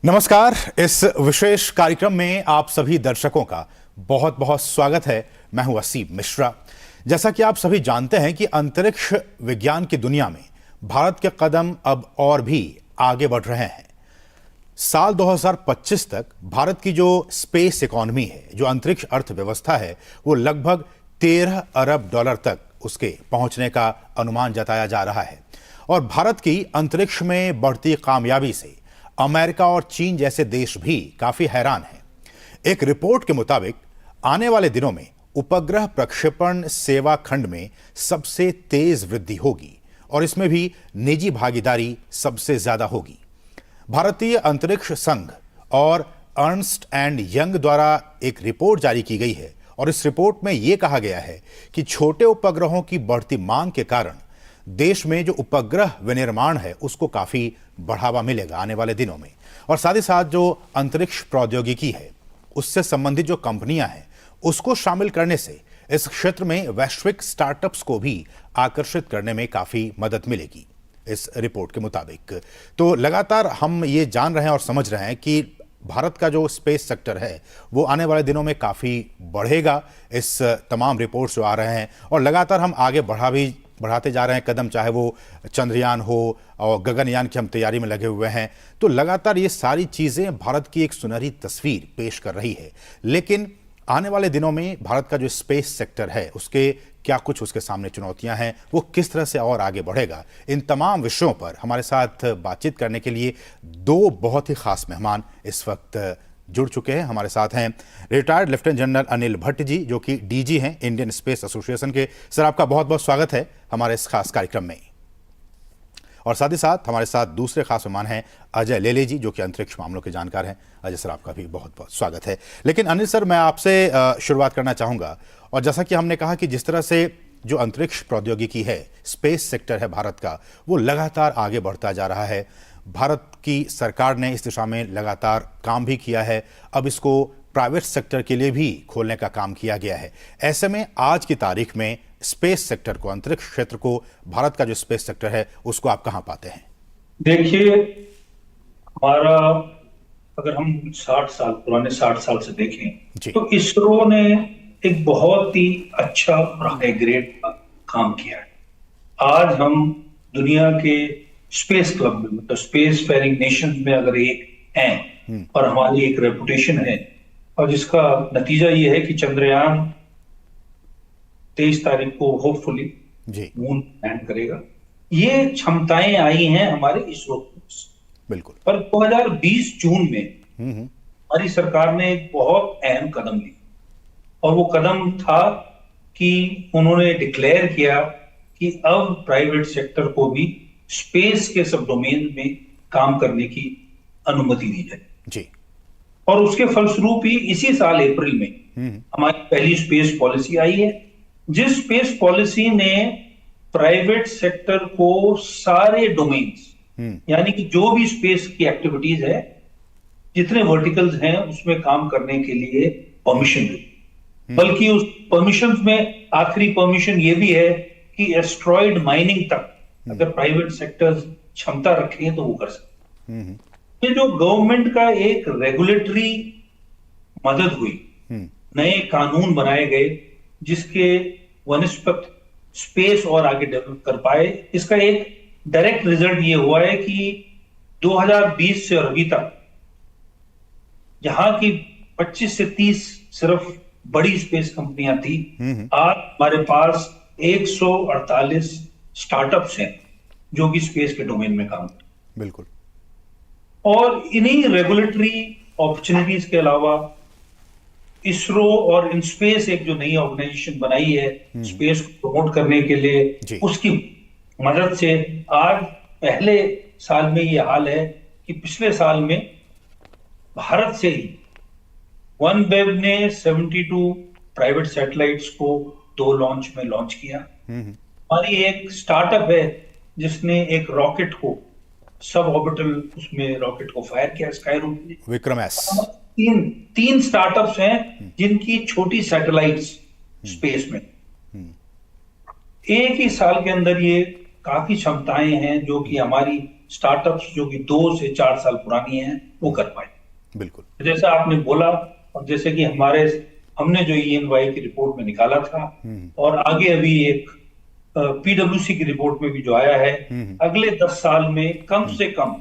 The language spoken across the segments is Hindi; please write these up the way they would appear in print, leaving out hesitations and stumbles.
नमस्कार। इस विशेष कार्यक्रम में आप सभी दर्शकों का बहुत बहुत स्वागत है। मैं हूं असीम मिश्रा। जैसा कि आप सभी जानते हैं कि अंतरिक्ष विज्ञान की दुनिया में भारत के कदम अब और भी आगे बढ़ रहे हैं। साल 2025 तक भारत की जो स्पेस इकोनॉमी है, जो अंतरिक्ष अर्थव्यवस्था है, वो लगभग 13 अरब डॉलर तक उसके पहुंचने का अनुमान जताया जा रहा है। और भारत की अंतरिक्ष में बढ़ती कामयाबी से अमेरिका और चीन जैसे देश भी काफी हैरान हैं। एक रिपोर्ट के मुताबिक आने वाले दिनों में उपग्रह प्रक्षेपण सेवा खंड में सबसे तेज वृद्धि होगी और इसमें भी निजी भागीदारी सबसे ज्यादा होगी। भारतीय अंतरिक्ष संघ और अर्नस्ट एंड यंग द्वारा एक रिपोर्ट जारी की गई है और इस रिपोर्ट में यह कहा गया है कि छोटे उपग्रहों की बढ़ती मांग के कारण देश में जो उपग्रह विनिर्माण है उसको काफी बढ़ावा मिलेगा आने वाले दिनों में। और साथ ही साथ जो अंतरिक्ष प्रौद्योगिकी है उससे संबंधित जो कंपनियां हैं उसको शामिल करने से इस क्षेत्र में वैश्विक स्टार्टअप्स को भी आकर्षित करने में काफी मदद मिलेगी इस रिपोर्ट के मुताबिक। तो लगातार हम ये जान रहे हैं और समझ रहे हैं कि भारत का जो स्पेस सेक्टर है वो आने वाले दिनों में काफी बढ़ेगा। इस तमाम रिपोर्ट्स जो आ रहे हैं और लगातार हम आगे बढ़ाते जा रहे हैं कदम, चाहे वो चंद्रयान हो और गगनयान की हम तैयारी में लगे हुए हैं। तो लगातार ये सारी चीजें भारत की एक सुनहरी तस्वीर पेश कर रही है। लेकिन आने वाले दिनों में भारत का जो स्पेस सेक्टर है उसके क्या कुछ उसके सामने चुनौतियां हैं, वो किस तरह से और आगे बढ़ेगा, इन तमाम विषयों पर हमारे साथ बातचीत करने के लिए दो बहुत ही खास मेहमान इस वक्त जुड़ चुके हैं। हमारे साथ हैं retired lieutenant general Anil Bhatt ji, जो कि डीजी हैं इंडियन स्पेस एसोसिएशन के। सर, आपका बहुत बहुत स्वागत है हमारे इस खास कार्यक्रम में। और साथ ही साथ हमारे साथ दूसरे खास मेहमान हैं अजय लेले जी, जो कि अंतरिक्ष मामलों के जानकार हैं। अजय सर, आपका भी बहुत बहुत स्वागत है। लेकिन अनिल सर, मैं आपसे शुरुआत करना चाहूँगा। और जैसा कि हमने कहा कि जिस तरह से जो अंतरिक्ष प्रौद्योगिकी है, स्पेस सेक्टर है भारत का, वो लगातार आगे बढ़ता जा रहा है। भारत की सरकार ने इस दिशा में लगातार काम भी किया है। अब इसको प्राइवेट सेक्टर के लिए भी खोलने का काम किया गया है। ऐसे में आज की तारीख में स्पेस सेक्टर को, अंतरिक्ष क्षेत्र को, भारत का जो स्पेस सेक्टर है उसको आप कहां पाते हैं? देखिए, हमारा अगर हम पुराने 60 साल से देखें तो इसरो ने एक बहुत ही अच्छा और हाई ग्रेड काम किया है। आज हम दुनिया के स्पेस क्लब में, मतलब स्पेस फेयरिंग नेशन में अगर एक हैं और हमारी एक रेपुटेशन है, और जिसका नतीजा ये है कि चंद्रयान 23 तारीख को होपफुली मून लैंड करेगा। ये क्षमताएं आई हैं हमारे इसरो से। बिल्कुल। पर 2020 जून में हमारी सरकार ने एक बहुत अहम कदम लिया और वो कदम था कि उन्होंने डिक्लेयर किया कि अब प्राइवेट सेक्टर को भी स्पेस के सब डोमेन में काम करने की अनुमति दी जाए जी। और उसके फलस्वरूप ही इसी साल अप्रैल में हमारी पहली स्पेस पॉलिसी आई है, जिस स्पेस पॉलिसी ने प्राइवेट सेक्टर को सारे डोमेन्स, यानी कि जो भी स्पेस की एक्टिविटीज है, जितने वर्टिकल्स हैं उसमें काम करने के लिए परमिशन दी। बल्कि उस परमिशन में आखिरी परमिशन ये भी है कि एस्ट्रॉइड माइनिंग तक अगर प्राइवेट सेक्टर्स क्षमता रखें तो वो कर सकते। ये जो गवर्नमेंट का एक रेगुलेटरी मदद हुई, नए कानून बनाए गए जिसके वनस्पत स्पेस और आगे डेवलप कर पाए, इसका एक डायरेक्ट रिजल्ट ये हुआ है कि 2020 से और अभी तक जहां की 25 से 30 सिर्फ बड़ी स्पेस कंपनियां थी, आज हमारे पास 148 स्टार्टअप्स हैं जो कि स्पेस के डोमेन में काम करते हैं। बिल्कुल। और इन्हीं रेगुलेटरी अपॉर्चुनिटीज के अलावा इसरो और इनस्पेस एक जो नई ऑर्गेनाइजेशन बनाई है स्पेस को प्रमोट करने के लिए, उसकी मदद से आज पहले साल में ये हाल है कि पिछले साल में भारत से ही OneWeb ने 72 प्राइवेट सैटेलाइट्स को 2 लॉन्च में लॉन्च किया। हमारी एक स्टार्टअप है जिसने एक रॉकेट को सब ऑर्बिटल, उसमें रॉकेट को फायर किया, स्काई रूट में, विक्रम एस। तीन स्टार्टअप्स हैं जिनकी छोटी सैटेलाइट्स स्पेस में। एक ही साल के अंदर ये काफी क्षमताएं हैं जो कि हमारी स्टार्टअप्स जो कि 2 से 4 साल पुरानी हैं वो कर पाए। बिल्कुल। जैसा आपने बोला, और जैसे कि हमने जो EY की रिपोर्ट में निकाला था, और आगे अभी एक PwC की रिपोर्ट में भी जो आया है, अगले 10 साल में कम से कम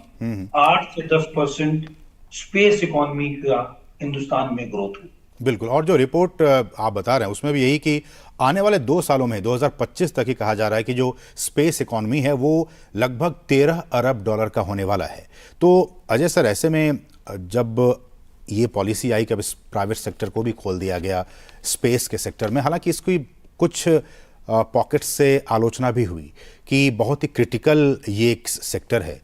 8 से 10% स्पेस इकोनॉमी का हिंदुस्तान में ग्रोथ हुई। बिल्कुल। और जो रिपोर्ट आप बता रहे हैं उसमें भी यही कि आने वाले 2 सालों में 2025 तक ही कहा जा रहा है कि जो स्पेस इकोनॉमी है वो लगभग 13 अरब डॉलर का होने वाला है। तो अजय सर, ऐसे में जब ये पॉलिसी आई कि अब इस प्राइवेट सेक्टर को भी खोल दिया गया स्पेस के सेक्टर में, हालांकि इसकी कुछ पॉकेट्स से आलोचना भी हुई कि बहुत ही क्रिटिकल ये एक सेक्टर है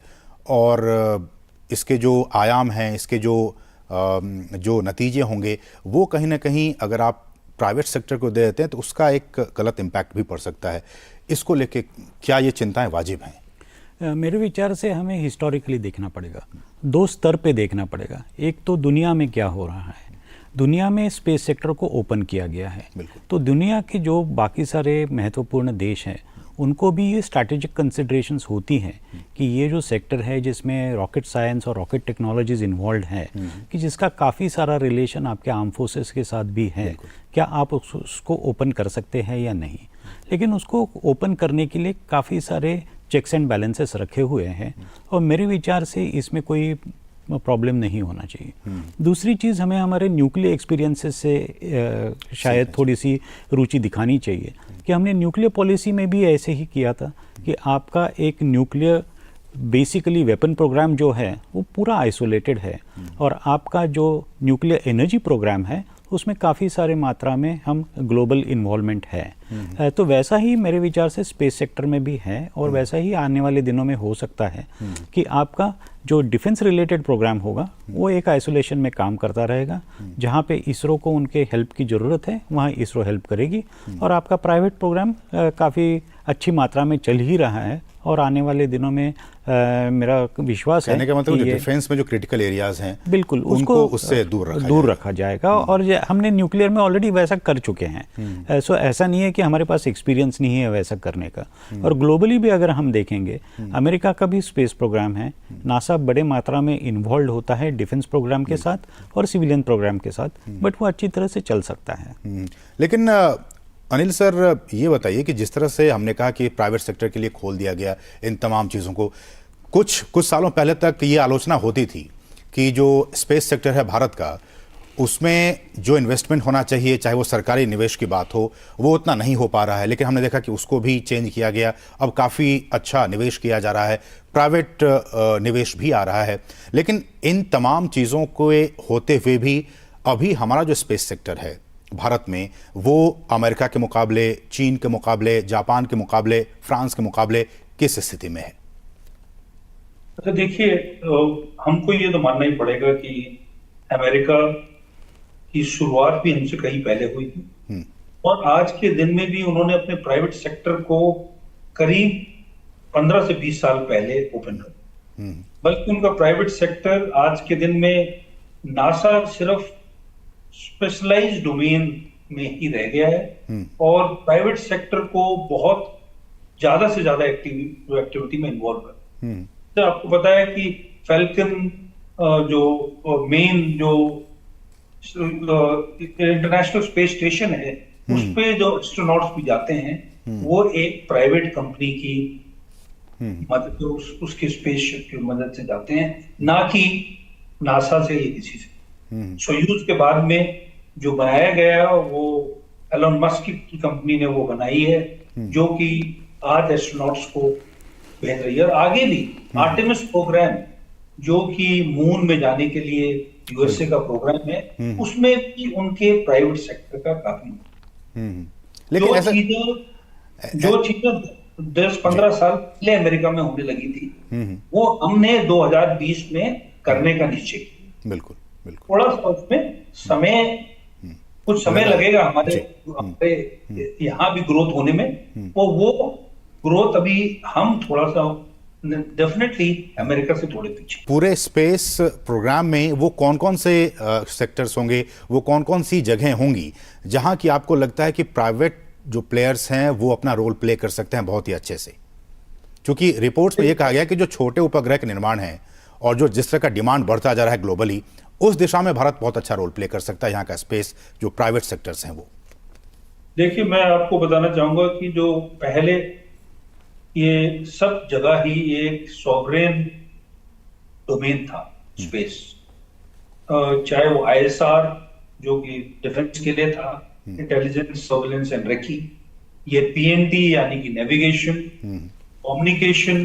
और इसके जो आयाम हैं, इसके जो नतीजे होंगे वो कहीं ना कहीं अगर आप प्राइवेट सेक्टर को दे देते हैं तो उसका एक गलत इम्पैक्ट भी पड़ सकता है। इसको लेके क्या ये चिंताएं वाजिब हैं? मेरे विचार से हमें हिस्टोरिकली देखना पड़ेगा, 2 स्तर पे देखना पड़ेगा। एक तो दुनिया में क्या हो रहा है, दुनिया में स्पेस सेक्टर को ओपन किया गया है, तो दुनिया के जो बाकी सारे महत्वपूर्ण देश हैं उनको भी ये स्ट्रैटेजिक कंसिडरेशंस होती हैं कि ये जो सेक्टर है जिसमें रॉकेट साइंस और रॉकेट टेक्नोलॉजीज इन्वॉल्व है, कि जिसका काफ़ी सारा रिलेशन आपके आर्म फोर्सेस के साथ भी है, क्या आप उसको ओपन कर सकते हैं या नहीं। लेकिन उसको ओपन करने के लिए काफ़ी सारे चेक्स एंड बैलेंसेस रखे हुए हैं और मेरे विचार से इसमें कोई प्रॉब्लम नहीं होना चाहिए। दूसरी चीज़, हमें हमारे न्यूक्लियर एक्सपीरियंसेस से शायद थोड़ी सी रुचि दिखानी चाहिए कि हमने न्यूक्लियर पॉलिसी में भी ऐसे ही किया था कि आपका एक न्यूक्लियर बेसिकली वेपन प्रोग्राम जो है वो पूरा आइसोलेटेड है और आपका जो न्यूक्लियर एनर्जी प्रोग्राम है उसमें काफ़ी सारे मात्रा में हम ग्लोबल इन्वॉल्वमेंट है। तो वैसा ही मेरे विचार से स्पेस सेक्टर में भी है और वैसा ही आने वाले दिनों में हो सकता है कि आपका जो डिफेंस रिलेटेड प्रोग्राम होगा वो एक आइसोलेशन में काम करता रहेगा, जहाँ पे इसरो को उनके हेल्प की ज़रूरत है वहाँ इसरो हेल्प करेगी और आपका प्राइवेट प्रोग्राम काफ़ी अच्छी मात्रा में चल ही रहा है और आने वाले दिनों में मेरा विश्वास है कि मतलब जो डिफेंस में जो क्रिटिकल एरियाज हैं बिल्कुल उनको उससे दूर रखा जाएगा और हमने न्यूक्लियर में ऑलरेडी वैसा कर चुके हैं। सो ऐसा नहीं है कि हमारे पास एक्सपीरियंस नहीं है वैसा करने का। और ग्लोबली भी अगर हम देखेंगे, अमेरिका का भी स्पेस प्रोग्राम है, नासा बड़े मात्रा में इन्वॉल्व होता है डिफेंस प्रोग्राम के साथ और सिविलियन प्रोग्राम के साथ, बट वो अच्छी तरह से चल सकता है। लेकिन अनिल सर, ये बताइए कि जिस तरह से हमने कहा कि प्राइवेट सेक्टर के लिए खोल दिया गया इन तमाम चीज़ों को, कुछ सालों पहले तक ये आलोचना होती थी कि जो स्पेस सेक्टर है भारत का, उसमें जो इन्वेस्टमेंट होना चाहिए, चाहे वो सरकारी निवेश की बात हो, वो उतना नहीं हो पा रहा है। लेकिन हमने देखा कि उसको भी चेंज किया गया, अब काफ़ी अच्छा निवेश किया जा रहा है, प्राइवेट निवेश भी आ रहा है। लेकिन इन तमाम चीज़ों को होते हुए भी अभी हमारा जो स्पेस सेक्टर है भारत में, वो अमेरिका के मुकाबले, चीन के मुकाबले, जापान के मुकाबले, फ्रांस के मुकाबले किस स्थिति में है? अच्छा देखिए, हमको ये तो मानना ही पड़ेगा कि अमेरिका की शुरुआत भी हमसे कहीं पहले हुई थी और आज के दिन में भी उन्होंने अपने प्राइवेट सेक्टर को करीब 15 से 20 साल पहले ओपन कर, बल्कि उनका प्राइवेट सेक्टर आज के दिन में नासा सिर्फ स्पेशलाइज्ड डोमेन में ही रह गया है और प्राइवेट सेक्टर को बहुत ज्यादा से ज्यादा एक्टिविटी में इन्वॉल्व कर। तो आपको पता है कि फैल्कन जो मेन जो इंटरनेशनल स्पेस स्टेशन है उस पे जो एस्ट्रोनॉट्स भी जाते हैं वो एक प्राइवेट कंपनी की मदद, उसके स्पेसशिप की मदद से जाते हैं, ना कि नासा से या किसी से। सोयूज के बाद में जो बनाया गया वो एलोन मस्क की कंपनी ने वो बनाई है, जो कि आज एस्ट्रोनॉट्स को भेज रही है। और आगे भी आर्टेमिस प्रोग्राम जो कि मून में जाने के लिए यूएसए का प्रोग्राम है, उसमें भी उनके प्राइवेट सेक्टर का काफी लेकिन जो चीजें 10-15 साल पहले अमेरिका में होने लगी थी वो हमने 2020 में करने का निश्चय किया। बिल्कुल। थोड़ा सा उसमें कुछ समय लगेगा हमारे यहाँ भी ग्रोथ होने में, वो ग्रोथ अभी हम थोड़ा सा डेफिनेटली अमेरिका से थोड़े पीछे। पूरे स्पेस प्रोग्राम में वो कौन कौन से सेक्टर्स होंगे, वो कौन कौन सी जगहें होंगी जहां की आपको लगता है कि प्राइवेट जो प्लेयर्स हैं वो अपना रोल प्ले कर सकते हैं बहुत ही अच्छे से? क्योंकि रिपोर्ट्स में यह कहा गया कि जो छोटे उपग्रह के निर्माण है और जो जिस तरह का डिमांड बढ़ता जा रहा है ग्लोबली, उस दिशा में भारत बहुत अच्छा रोल प्ले कर सकता है, यहाँ का स्पेस जो प्राइवेट सेक्टर्स हैं वो। देखिए, मैं आपको बताना चाहूंगा कि जो पहले ये सब जगह ही एक सॉवरेन डोमेन था स्पेस, चाहे वो आईएसआर जो कि डिफेंस के लिए था, इंटेलिजेंस सर्वेलेंस एंड रेकी, ये पीएनटी यानी कि navigation, communication,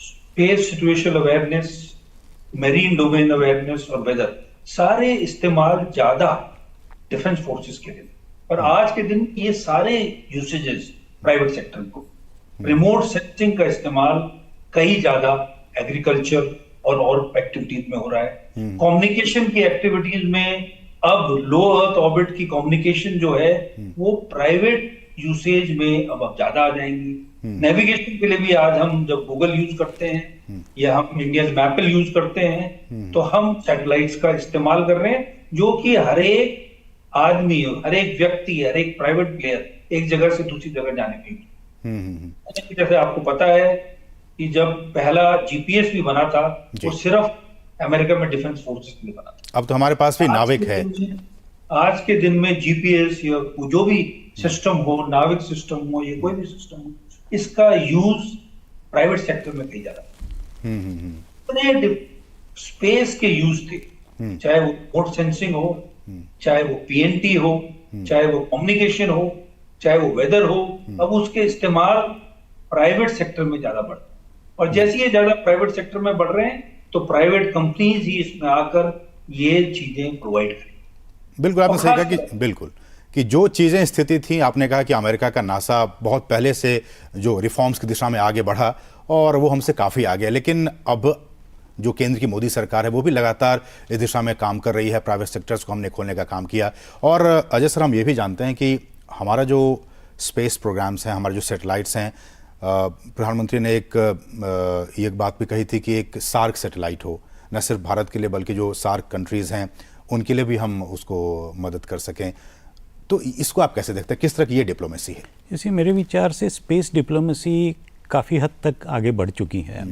space situational awareness, marine domain awareness और वेदर, सारे इस्तेमाल ज्यादा डिफेंस फोर्सेस के लिए। और आज के दिन ये सारे यूसेजेस प्राइवेट सेक्टर को, रिमोट सेंसिंग का इस्तेमाल कहीं ज्यादा एग्रीकल्चर और एक्टिविटीज में हो रहा है। कम्युनिकेशन की एक्टिविटीज में अब लो अर्थ ऑर्बिट की कम्युनिकेशन जो है वो प्राइवेट यूसेज में अब ज्यादा आ जाएंगी। नेविगेशन के लिए भी आज हम जब गूगल यूज करते हैं या हम इंडियन मैपल यूज करते हैं तो हम सैटेलाइट्स का इस्तेमाल कर रहे हैं, जो कि हर एक आदमी, हर एक व्यक्ति, हर एक प्राइवेट प्लेयर एक जगह से दूसरी जगह जाने में। जैसे आपको पता है कि जब पहला जीपीएस भी बना था वो सिर्फ अमेरिका में डिफेंस फोर्सेस के लिए बना था। अब तो हमारे पास भी नाविक है। आज के दिन में जीपीएस या जो भी सिस्टम हो, नाविक सिस्टम हो या कोई भी सिस्टम हो, इसका यूज प्राइवेट सेक्टर में कई ज्यादा स्पेस के यूज थे, चाहे वो रिमोट सेंसिंग हो, चाहे वो पीएनटी हो, चाहे वो कम्युनिकेशन हो, चाहे वो वेदर हो। अब उसके इस्तेमाल प्राइवेट सेक्टर में ज्यादा बढ़, और जैसे ये ज्यादा प्राइवेट सेक्टर में बढ़ रहे हैं तो प्राइवेट कंपनीज ही इसमें आकर ये चीजें प्रोवाइड करें। बिल्कुल, आपने सही कहा कि बिल्कुल कि जो चीजें स्थिति थी, आपने कहा कि अमेरिका का नासा बहुत पहले से जो रिफॉर्म्स की दिशा में आगे बढ़ा और वो हमसे काफी आगे, लेकिन अब जो केंद्र की मोदी सरकार है वो भी लगातार इस दिशा में काम कर रही है। प्राइवेट सेक्टर्स को हमने खोलने का काम किया। और अजय सर, हम ये भी जानते हैं कि हमारा जो स्पेस प्रोग्राम्स हैं, हमारे जो सैटेलाइट्स हैं, प्रधानमंत्री ने एक बात भी कही थी कि एक सार्क सैटेलाइट हो, न सिर्फ भारत के लिए बल्कि जो सार्क कंट्रीज़ हैं उनके लिए भी हम उसको मदद कर सकें। तो इसको आप कैसे देखते हैं, किस तरह की ये डिप्लोमेसी है? इसी मेरे विचार से स्पेस डिप्लोमेसी काफ़ी हद तक आगे बढ़ चुकी है।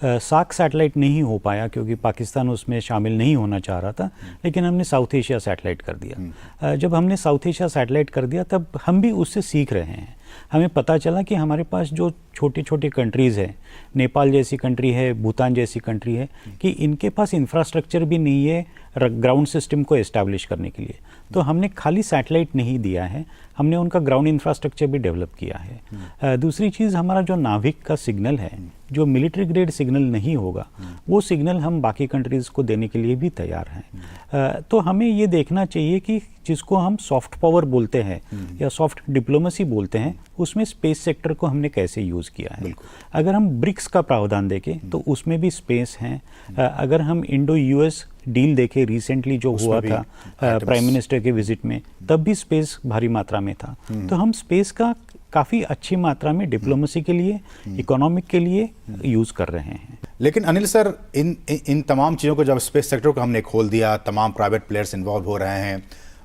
सार्क सैटेलाइट नहीं हो पाया क्योंकि पाकिस्तान उसमें शामिल नहीं होना चाह रहा था, लेकिन हमने साउथ एशिया सैटेलाइट कर दिया। जब हमने साउथ एशिया सैटेलाइट कर दिया तब हम भी उससे सीख रहे हैं। हमें पता चला कि हमारे पास जो छोटे छोटे कंट्रीज़ हैं, नेपाल जैसी कंट्री है, भूटान जैसी कंट्री है, कि इनके पास इंफ्रास्ट्रक्चर भी नहीं है ग्राउंड सिस्टम को एस्टैब्लिश करने के लिए। तो हमने खाली सैटेलाइट नहीं दिया है, हमने उनका ग्राउंड इंफ्रास्ट्रक्चर भी डेवलप किया है। दूसरी चीज़, हमारा जो नाविक का सिग्नल है, जो मिलिट्री ग्रेड सिग्नल नहीं होगा, वो सिग्नल हम बाकी कंट्रीज़ को देने के लिए भी तैयार हैं। तो हमें ये देखना चाहिए कि जिसको हम सॉफ्ट पावर बोलते हैं या सॉफ्ट डिप्लोमेसी बोलते हैं, उसमें स्पेस सेक्टर को हमने कैसे यूज़ किया है। अगर हम ब्रिक्स का प्रावधान देखें तो उसमें भी स्पेस हैं। अगर हम इंडो यूएस डील देखें रिसेंटली जो हुआ था प्राइम मिनिस्टर के विजिट में, तब भी स्पेस भारी मात्रा में था। तो हम स्पेस का काफ़ी अच्छी मात्रा में डिप्लोमेसी के लिए, इकोनॉमिक के लिए यूज़ कर रहे हैं। लेकिन अनिल सर, इन तमाम चीज़ों को जब स्पेस सेक्टर को हमने खोल दिया, तमाम प्राइवेट प्लेयर्स इन्वॉल्व हो रहे हैं,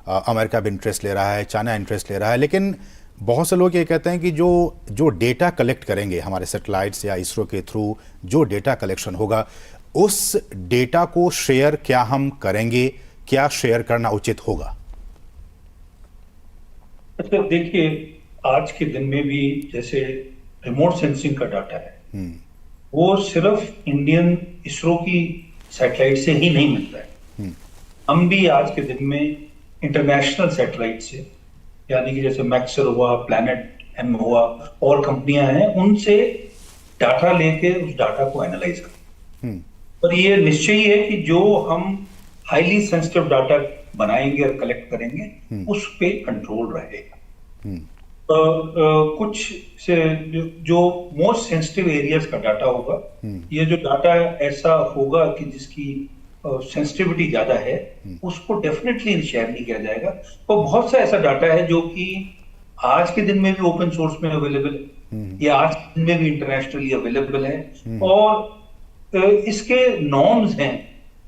अमेरिका भी इंटरेस्ट ले रहा है, चाइना इंटरेस्ट ले रहा है, लेकिन बहुत से लोग ये कहते हैं कि जो डेटा कलेक्ट करेंगे हमारे सैटेलाइट्स या इसरो के थ्रू, जो डेटा कलेक्शन होगा, उस डेटा को शेयर क्या हम करेंगे, क्या शेयर करना उचित होगा? अच्छा, देखिए, आज के दिन में भी जैसे रिमोट सेंसिंग का डाटा है, वो सिर्फ इंडियन इसरो की सैटेलाइट से ही नहीं मिलता है। हम भी आज के दिन में इंटरनेशनल सैटेलाइट से, यानी कि जैसे मैक्सर हुआ, प्लैनेट एम हुआ, और कंपनियां हैं, उनसे डाटा लेके उस डाटा को एनालाइज करते। और ये निश्चय ही है कि जो हम हाईली सेंसिटिव डाटा बनाएंगे और कलेक्ट करेंगे, उस पे कंट्रोल रहेगा। कुछ से जो मोस्ट सेंसिटिव एरियाज का डाटा होगा, ये जो डाटा ऐसा होगा कि जिसकी सेंसिटिविटी ज्यादा है, उसको डेफिनेटली शेयर नहीं किया जाएगा। तो बहुत सा ऐसा डाटा है जो कि आज के दिन में भी ओपन सोर्स में अवेलेबल है, या आज के दिन में भी इंटरनेशनली अवेलेबल है, और इसके नॉर्म्स हैं,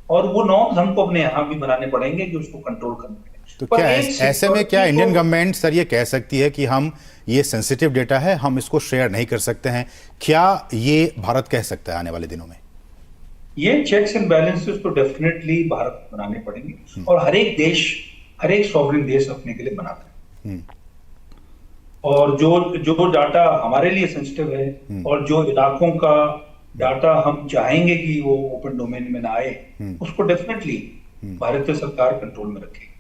और वो नॉर्म्स हमको अपने यहाँ भी बनाने पड़ेंगे कि उसको कंट्रोल करना पड़ेगा। तो पर क्या एक ऐसे में क्या security इंडियन को- गवर्नमेंट सर ये कह सकती है कि हम ये सेंसिटिव डेटा है, हम इसको शेयर नहीं कर सकते हैं? क्या ये भारत कह सकता है आने वाले दिनों में? ये चेक्स एंड बैलेंसेस तो डेफिनेटली भारत को बनाने पड़ेंगे, और हर एक देश, हर एक सॉवरेन देश अपने के लिए बनाता है। और जो जो डाटा हमारे लिए सेंसिटिव है और जो इलाकों का डाटा हम चाहेंगे कि वो ओपन डोमेन में ना आए, उसको डेफिनेटली भारतीय सरकार कंट्रोल में रखेगी।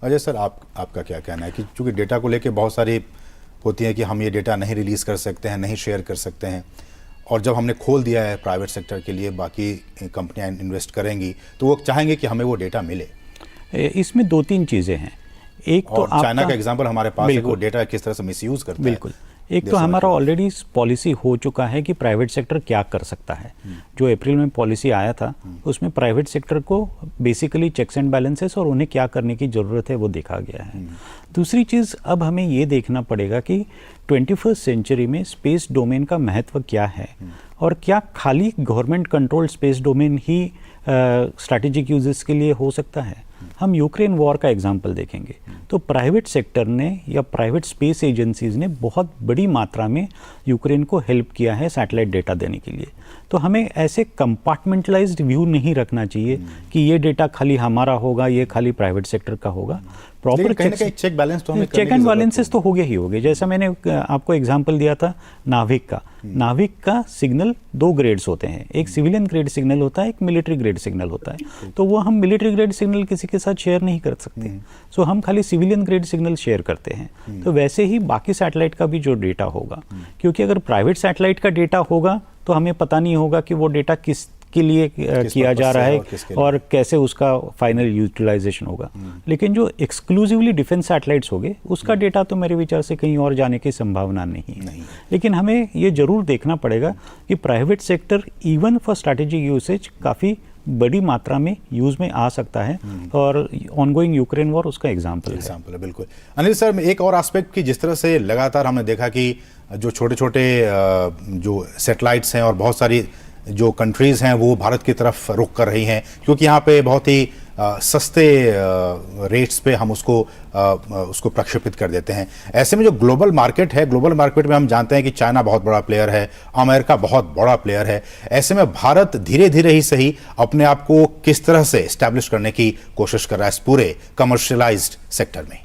अजय सर, आपका क्या कहना है कि चूंकि डेटा को लेके बहुत सारी होती है कि हम ये डेटा नहीं रिलीज कर सकते हैं, नहीं शेयर कर सकते हैं, और जब हमने खोल दिया है प्राइवेट सेक्टर के लिए, बाकी कंपनियां इन्वेस्ट करेंगी तो वो चाहेंगे कि हमें वो डेटा मिले। इसमें दो तीन चीज़ें हैं। एक तो और चाइना का एग्जांपल हमारे पास है कि वो डेटा किस तरह से मिसयूज करता है। बिल्कुल। एक तो हमारा ऑलरेडी पॉलिसी हो चुका है कि प्राइवेट सेक्टर क्या कर सकता है। जो अप्रैल में पॉलिसी आया था उसमें प्राइवेट सेक्टर को बेसिकली चेक्स एंड बैलेंसेस और उन्हें क्या करने की ज़रूरत है वो देखा गया है। दूसरी चीज़, अब हमें ये देखना पड़ेगा कि 21st सेंचुरी में स्पेस डोमेन का महत्व क्या है, और क्या खाली गवर्नमेंट कंट्रोल स्पेस डोमेन ही स्ट्रैटेजिक यूजेस के लिए हो सकता है। हम यूक्रेन वॉर का एग्जाम्पल देखेंगे तो प्राइवेट सेक्टर ने या प्राइवेट स्पेस एजेंसीज ने बहुत बड़ी मात्रा में यूक्रेन को हेल्प किया है सैटेलाइट डेटा देने के लिए। तो हमें ऐसे कंपार्टमेंटलाइज्ड व्यू नहीं रखना चाहिए कि ये डेटा खाली हमारा होगा, ये खाली प्राइवेट सेक्टर का होगा। प्रॉपर चेक बैलेंस तो हमें चेक एंड बैलेंसेस तो हो गए ही हो गए। जैसा मैंने आपको एग्जांपल दिया था नाविक का, नाविक का सिग्नल 2 ग्रेड्स होते हैं, एक सिविलियन ग्रेड सिग्नल होता है, एक मिलिट्री ग्रेड सिग्नल होता है। तो वो हम मिलिट्री ग्रेड सिग्नल किसी के साथ शेयर नहीं कर सकते, सो हम खाली सिविलियन ग्रेड सिग्नल शेयर करते हैं। तो वैसे ही बाकी सैटेलाइट का भी जो डेटा होगा, क्योंकि अगर प्राइवेट सैटेलाइट का डेटा होगा तो हमें पता नहीं होगा कि वो डेटा किस के लिए किया जा रहा है और कैसे उसका फाइनल यूटिलाइजेशन होगा। लेकिन जो एक्सक्लूसिवली डिफेंस सैटेलाइट्स हो गए उसका डेटा तो मेरे विचार से कहीं और जाने की संभावना नहीं है। लेकिन हमें ये जरूर देखना पड़ेगा कि private sector even for strategic usage काफ़ी बड़ी मात्रा में यूज में आ सकता है, और ऑनगोइंग यूक्रेन वॉर उसका एग्जाम्पल है। बिल्कुल। अनिल सर, एक और एस्पेक्ट की जिस तरह से लगातार हमने देखा कि जो छोटे छोटे जो सैटेलाइट्स हैं और बहुत सारी जो कंट्रीज़ हैं वो भारत की तरफ रुख कर रही हैं, क्योंकि यहाँ पे बहुत ही सस्ते रेट्स पे हम उसको प्रक्षेपित कर देते हैं। ऐसे में जो ग्लोबल मार्केट है, ग्लोबल मार्केट में हम जानते हैं कि चाइना बहुत बड़ा प्लेयर है, अमेरिका बहुत बड़ा प्लेयर है। ऐसे में भारत धीरे धीरे ही सही अपने आप को किस तरह से एस्टैब्लिश करने की कोशिश कर रहा है इस पूरे कमर्शियलाइज्ड सेक्टर में?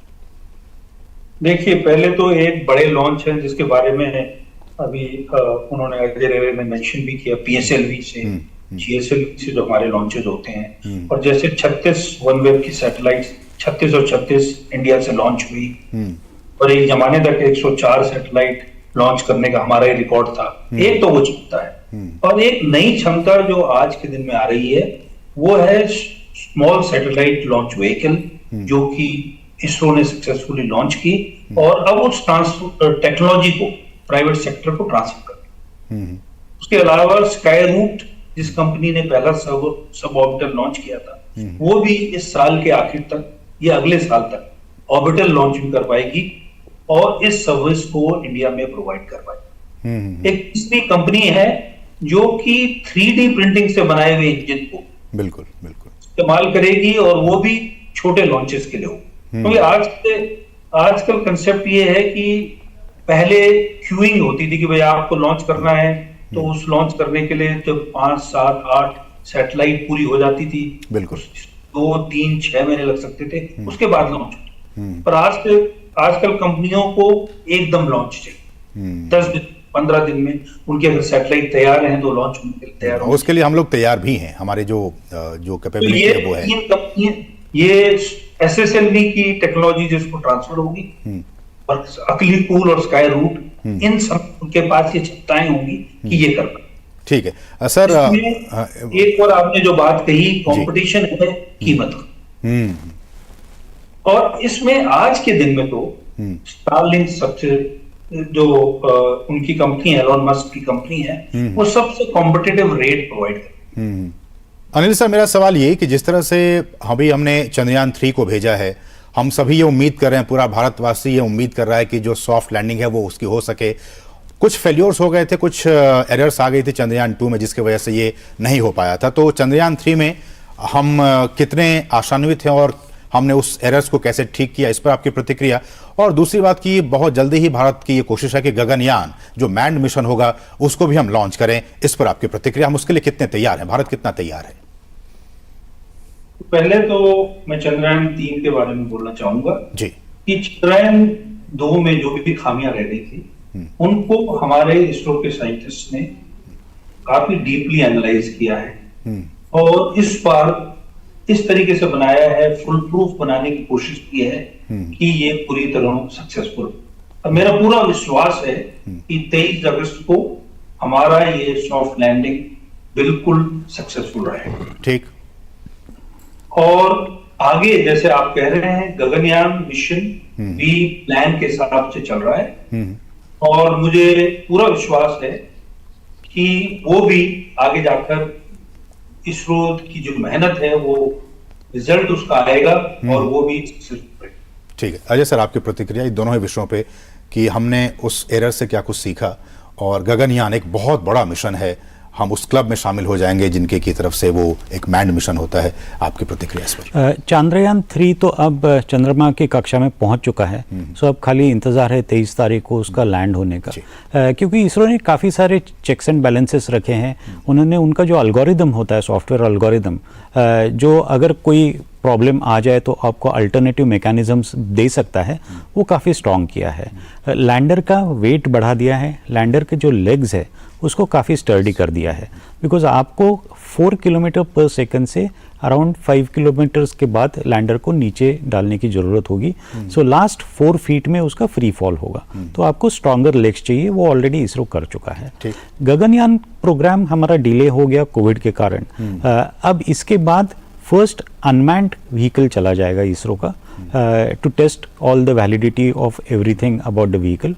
देखिए, पहले तो एक बड़े लॉन्च है जिसके बारे में अभी उन्होंने अजय रेवे ने मेंशन भी किया, PSLV से GSLV से जो हमारे लॉन्चेज होते हैं, और जैसे 36 OneWeb की सैटेलाइट 36 और 36 इंडिया से लॉन्च हुई, और एक जमाने तक 104 सैटेलाइट लॉन्च करने का हमारा रिकॉर्ड था। एक तो वो क्षमता है, और एक नई क्षमता जो आज के दिन में आ रही है वो है स्मॉल सैटेलाइट लॉन्च व्हीकल, जो कि इसरो ने सक्सेसफुली लॉन्च की, और अब उस टेक्नोलॉजी को प्राइवेट सेक्टर को ट्रांसफर कर। उसके अलावा स्काई रूट, जिस कंपनी ने पहला सब ऑर्बिटल लॉन्च किया था, वो भी इस साल के आखिर तक या अगले साल तक ऑर्बिटल लॉन्च भी कर पाएगी और इस सर्विस को इंडिया में प्रोवाइड कर पाएगी। एक तीसरी कंपनी है जो कि 3D प्रिंटिंग से बनाए हुए इंजन को बिल्कुल इस्तेमाल करेगी, और वो भी छोटे लॉन्चेस के लिए हो। क्योंकि आजकल कंसेप्ट ये है कि पहले क्यूइंग होती थी कि भाई आपको लॉन्च करना है, तो उस लॉन्च करने के लिए जब 5, 7, 8 सैटेलाइट पूरी हो जाती थी, 2, 3, 6 महीने लग सकते थे, उसके बाद लॉन्च होती। पर आजकल कंपनियों को एकदम लॉन्च चाहिए, 10 दिन 15 दिन में उनके अगर सैटेलाइट तैयार हैं तो लॉन्च होने के लिए तैयार हो। उसके लिए हम लोग तैयार भी हैं, हमारे जो कैपेबिलिटी है वो है। ये SSLV की टेक्नोलॉजी जिसको ट्रांसफर होगी, और अकली कूल और स्काई रूट, इन सब के पास ये क्षमताएं होंगी कि ये कर पाए। ठीक है सर, एक और आपने जो बात कही, कंपटीशन है कीमत का, और इसमें आज के दिन में तो स्टारलिंक सबसे जो उनकी कंपनी है, एलोन मस्क की कंपनी है, वो सबसे कॉम्पिटिटिव रेट प्रोवाइड कर। अनिल सर, मेरा सवाल ये कि जिस तरह से अभी हमने चंद्रयान 3 को भेजा है, हम सभी ये उम्मीद कर रहे हैं, पूरा भारतवासी ये उम्मीद कर रहा है कि जो सॉफ्ट लैंडिंग है वो उसकी हो सके। कुछ फेल्योर्स हो गए थे, कुछ एरर्स आ गई थी चंद्रयान 2 में, जिसकी वजह से ये नहीं हो पाया था। तो चंद्रयान 3 में हम कितने आशान्वित हैं और हमने उस एरर्स को कैसे ठीक किया, इस पर आपकी प्रतिक्रिया। और दूसरी बात की बहुत जल्दी ही भारत की ये कोशिश है कि गगनयान जो मैन्ड मिशन होगा उसको भी हम लॉन्च करें, इस पर आपकी प्रतिक्रिया। हम उसके लिए कितने तैयार हैं, भारत कितना तैयार है? पहले तो मैं चंद्रयान-3 के बारे में बोलना चाहूंगा जी कि चंद्रयान-2 में जो भी खामियां रह गई थी उनको हमारे इसरो के साइंटिस्ट ने काफी डीपली एनालाइज किया है और इस बार इस तरीके से बनाया है, फुल प्रूफ बनाने की कोशिश की है कि ये पूरी तरह सक्सेसफुल। अब मेरा पूरा विश्वास है कि 23 अगस्त को हमारा ये सॉफ्ट लैंडिंग बिल्कुल सक्सेसफुल रहेगा। ठीक। और आगे जैसे आप कह रहे हैं गगनयान मिशन भी प्लान के हिसाब से चल रहा है और मुझे पूरा विश्वास है कि वो भी आगे जाकर इसरो की जो मेहनत है वो रिजल्ट उसका आएगा और वो भी सक्सेसफुल। ठीक है अजय सर, आपकी प्रतिक्रिया दोनों ही विषयों पे कि हमने उस एरर से क्या कुछ सीखा, और गगनयान एक बहुत बड़ा मिशन है, हम उस क्लब में शामिल हो जाएंगे जिनके की तरफ से वो एक मैन्ड मिशन होता है। आपकी प्रतिक्रिया इस पर? चांद्रयान-3 तो अब चंद्रमा की कक्षा में पहुंच चुका है, सो अब खाली इंतजार है 23 तारीख को उसका लैंड होने का। क्योंकि इसरो ने काफ़ी सारे चेक्स एंड बैलेंसेस रखे हैं। उन्होंने उनका जो एल्गोरिदम होता है, सॉफ्टवेयर एल्गोरिदम, जो अगर कोई प्रॉब्लम आ जाए तो आपको अल्टरनेटिव मैकेनिज्म्स दे सकता है, वो काफ़ी स्ट्रॉन्ग किया है। लैंडर का वेट बढ़ा दिया है, लैंडर के जो लेग्स है उसको काफ़ी स्टर्डी कर दिया है, बिकॉज आपको 4 किलोमीटर पर सेकंड से अराउंड 5 किलोमीटर्स के बाद लैंडर को नीचे डालने की ज़रूरत होगी। सो लास्ट 4 फीट में उसका फ्री फॉल होगा, तो आपको स्ट्रॉन्गर लेग्स चाहिए, वो ऑलरेडी इसरो कर चुका है। गगनयान प्रोग्राम हमारा डिले हो गया कोविड के कारण। अब इसके बाद फर्स्ट अनमैन्ड व्हीकल चला जाएगा इसरो का, to test all the validity of everything about the vehicle.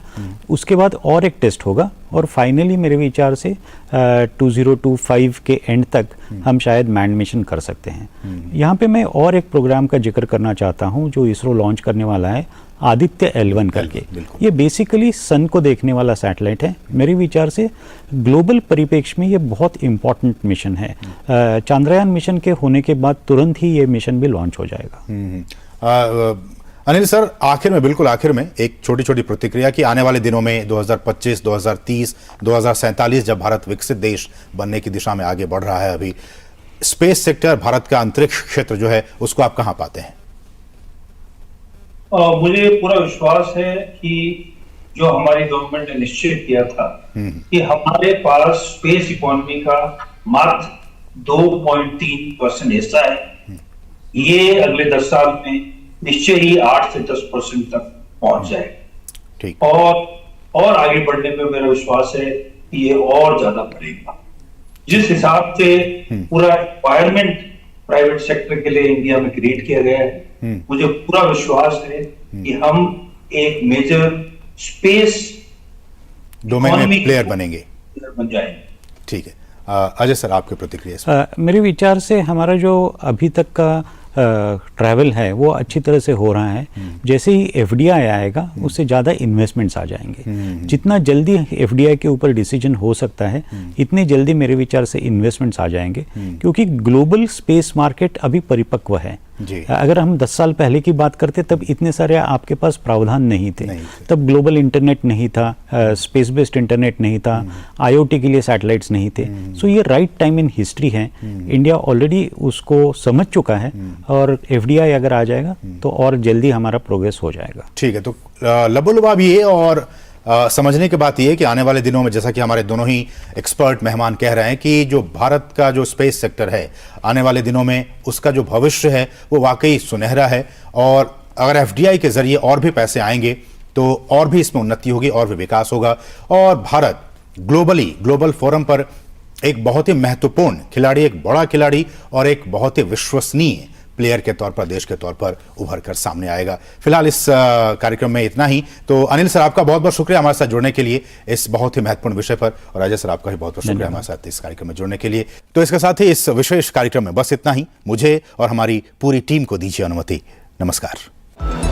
उसके बाद और एक टेस्ट होगा और फाइनली मेरे विचार से 2025 के एंड तक हम शायद मैन्ड मिशन कर सकते हैं। यहाँ पे मैं और एक प्रोग्राम का जिक्र करना चाहता हूँ जो इसरो लॉन्च करने वाला है, आदित्य L1 करके। ये बेसिकली सन को देखने वाला सैटेलाइट है। मेरे विचार से ग्लोबल परिप्रेक्ष्य में ये बहुत इंपॉर्टेंट मिशन है। चंद्रयान मिशन के होने के बाद तुरंत ही ये मिशन भी लॉन्च हो जाएगा। अनिल सर, आखिर में, बिल्कुल आखिर में एक छोटी छोटी प्रतिक्रिया कि आने वाले दिनों में 2025, 2030, 2047 जब भारत विकसित देश बनने की दिशा में आगे बढ़ रहा है, अभी स्पेस सेक्टर, भारत का अंतरिक्ष क्षेत्र जो है उसको आप कहाँ पाते हैं? मुझे पूरा विश्वास है कि जो हमारी गवर्नमेंट ने निश्चित किया था कि हमारे पास स्पेस इकोनॉमी का मात्र 2.3% हिस्सा है, ये अगले 10 साल में निश्चय ही 8 से 10% तक पहुंच जाएगा। ठीक। और आगे बढ़ने में मेरा विश्वास है कि ये और ज्यादा बढ़ेगा। जिस हिसाब से पूरा एनवायरमेंट प्राइवेट सेक्टर के लिए इंडिया में क्रिएट किया गया है, मुझे पूरा विश्वास है कि हम एक मेजर स्पेस डोमेन में प्लेयर बनेंगे, बन जाएंगे। ठीक है अजय सर, आपकी प्रतिक्रिया? मेरे विचार से हमारा जो अभी तक का ट्रैवल है वो अच्छी तरह से हो रहा है। जैसे ही FDI आएगा उससे ज़्यादा इन्वेस्टमेंट्स आ जाएंगे। जितना जल्दी FDI के ऊपर डिसीजन हो सकता है इतने जल्दी मेरे विचार से इन्वेस्टमेंट्स आ जाएंगे, क्योंकि ग्लोबल स्पेस मार्केट अभी परिपक्व है। अगर हम 10 साल पहले की बात करते तब इतने सारे आपके पास प्रावधान नहीं थे। तब ग्लोबल इंटरनेट नहीं था, स्पेस बेस्ड इंटरनेट नहीं था, IoT के लिए सैटेलाइट्स नहीं थे। सो ये राइट टाइम इन हिस्ट्री है। इंडिया ऑलरेडी उसको समझ चुका है और FDI अगर आ जाएगा तो और जल्दी हमारा प्रोग्रेस हो जाएगा। ठीक है, तो लबोलुबाब ये और समझने की बात यह है कि आने वाले दिनों में, जैसा कि हमारे दोनों ही एक्सपर्ट मेहमान कह रहे हैं, कि जो भारत का जो स्पेस सेक्टर है आने वाले दिनों में उसका जो भविष्य है वो वाकई सुनहरा है। और अगर FDI के जरिए और भी पैसे आएंगे तो और भी इसमें उन्नति होगी और भी विकास होगा, और भारत ग्लोबल फोरम पर एक बहुत ही महत्वपूर्ण खिलाड़ी, एक बड़ा खिलाड़ी और एक बहुत ही विश्वसनीय प्लेयर के तौर पर, देश के तौर पर उभर कर सामने आएगा। फिलहाल इस कार्यक्रम में इतना ही। तो अनिल सर, आपका बहुत बहुत शुक्रिया हमारे साथ जुड़ने के लिए इस बहुत ही महत्वपूर्ण विषय पर, और अजय सर आपका भी बहुत बहुत शुक्रिया हमारे साथ इस कार्यक्रम में जुड़ने के लिए। तो इसके साथ ही इस विशेष कार्यक्रम में बस इतना ही। मुझे और हमारी पूरी टीम को दीजिए अनुमति। नमस्कार।